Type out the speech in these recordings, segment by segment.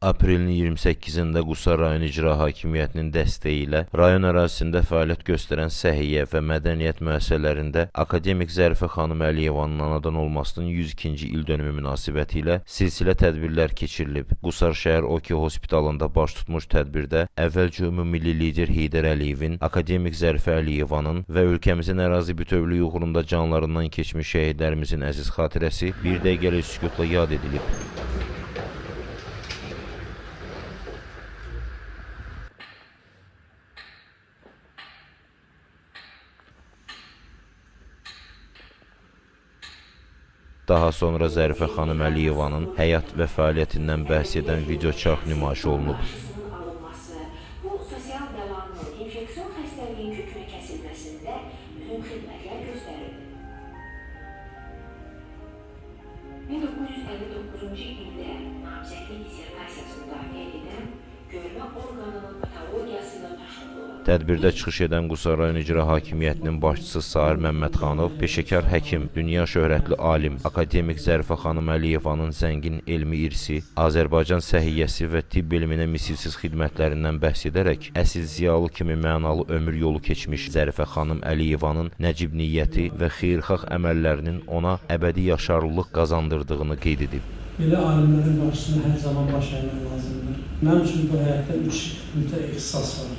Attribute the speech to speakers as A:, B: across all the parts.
A: Aprelin 28-də Qusar rayon icra hakimiyyətinin dəstəyi ilə rayon ərazisində fəaliyyət göstərən səhiyyə və mədəniyyət müəssisələrində akademik Zərifə xanım Əliyevanın anadan olmasının 102-ci il dönümü münasibəti ilə silsilə tədbirlər keçirilib. Qusar şəhər OK hospitalında baş tutmuş tədbirdə əvvəlcə ümumilli lider Heydər Əliyevin, akademik Zərifə Əliyevanın və ölkəmizin ərazi bütövlüyü uğrunda canlarından keçmiş şəhidlərimizin əziz xatirəsi bir dəqiqəlik sükutla yad edilib. Daha sonra Zərifə xanım Əliyevanın həyat və fəaliyyətindən bəhs edən video çarx nümayiş olunub.
B: Bu sosial davamlı infeksiyon xəstəliyin kökünü kəsilməsində mühüm xidmətlər göstərir. 1959-cu ildə namizədlik dissertasiyasını müdafiə edən görmə orqanının patologiyası ilə daşındı.
A: Tədbirdə çıxış edən Qusar rayon icra hakimiyyətinin başçısı Sahir Məmmədxanov, peşəkar həkim, dünya şöhrətli alim, akademik Zərifə xanım Əliyevanın zəngin elmi irsi, Azərbaycan səhiyyəsi və tibb elminə misilsiz xidmətlərindən bəhs edərək, əsil ziyalı kimi mənalı ömür yolu keçmiş Zərifə xanım Əliyevanın nəcib niyyəti və xeyirxah əməllərinin ona əbədi yaşarlılıq qazandırdığını qeyd edib.
C: Belə alimlərin qarşısında hər zaman baş əymək lazımdır. Mənim üçün bu həyatda 3 ixtisas var.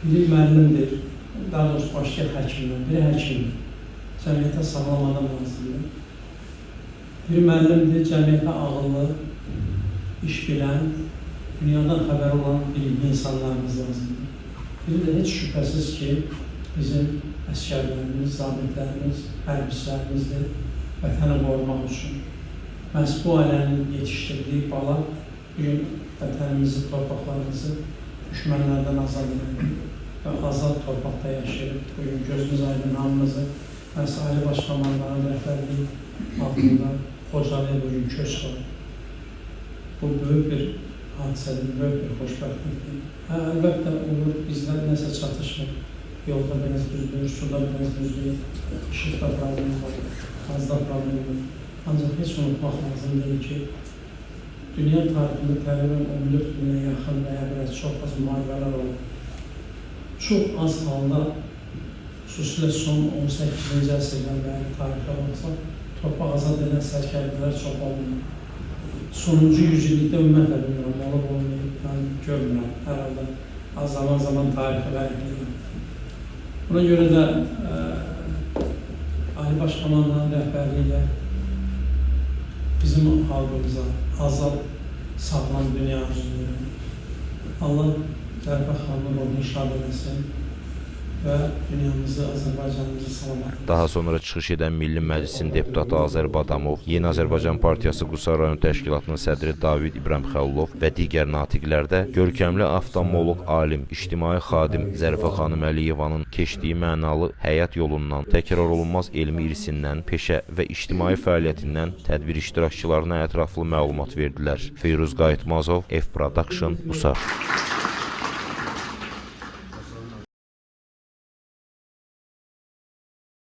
C: Biri müəllimdir, daha doğrusu başqa həkimdir, biri həkimdir. Cəmiyyətə sağlam adam lazımdır. Biri müəllimdir, cəmiyyətə ağıllı, iş bilən, dünyadan xəbər olan bilimli insanlarımız lazımdır. Biri də heç şübhəsiz ki, bizim əskərlərimiz, zabitlərimiz, hərbçilərimizdir, vətəni qorumaq üçün. Məhz bu ailənin yetişdirdiyi bala bugün vətənimizi, torpaqlarımızı düşmənlərdən azad edir və azad torpaqda yaşayır. Bugün gözümüz aydın hamımızı məhz ailə başkomandanın rəhbərliyi altında Xocalıya bugün köç var. Bu böyük bir hadisədir, böyük bir xoşbəxtlikdir. Əlbəttə olur, bizlər nəsə çatışmır. Yolda biraz düzdür, suda biraz düzdür, işıqda problem var, gazda problem var. Ancaq heç unutmaq lazım deyil ki, dünya tarixində təqribən 14 minə yaxın və ya biraz çox az müharibələr olub. Çox az halda, xüsusilə son 18-ci əsrdən bəri tarixə baxsaq, torpaq azad edən sərkərdələr çox olmuyor. Sonuncu yüzillikdə ümumiyyətlə bilmirəm, olub olmayıb, mən görmürəm, hər halda zaman tarixə vərəqliyəm. Buna görə də Ali Başkomandanın rəhbərliyi ilə bizim xalqımıza azad, sağlam dünya arzulayır. Allah Zərifə xanımın ruhunu şad eləsin və dünyamızı, Azərbaycanımızı salamat etsin.
A: Daha sonra çıxış edən Milli Məclisin deputatı Azər Badamov, Yeni Azərbaycan Partiyası Qusar rayon təşkilatının sədri David İbrahim Xəlilov və digər natiqlərdə görkəmli oftalmoloq alim, ictimai xadim Zərifə xanım Əliyevanın keçdiyi mənalı həyat yolundan, təkrar olunmaz elmi irsindən, peşə və ictimai fəaliyyətindən tədbir iştirakçılarına ətraflı məlumat verdilər. Feyruz Qayıtmazov, F Production, Qusar.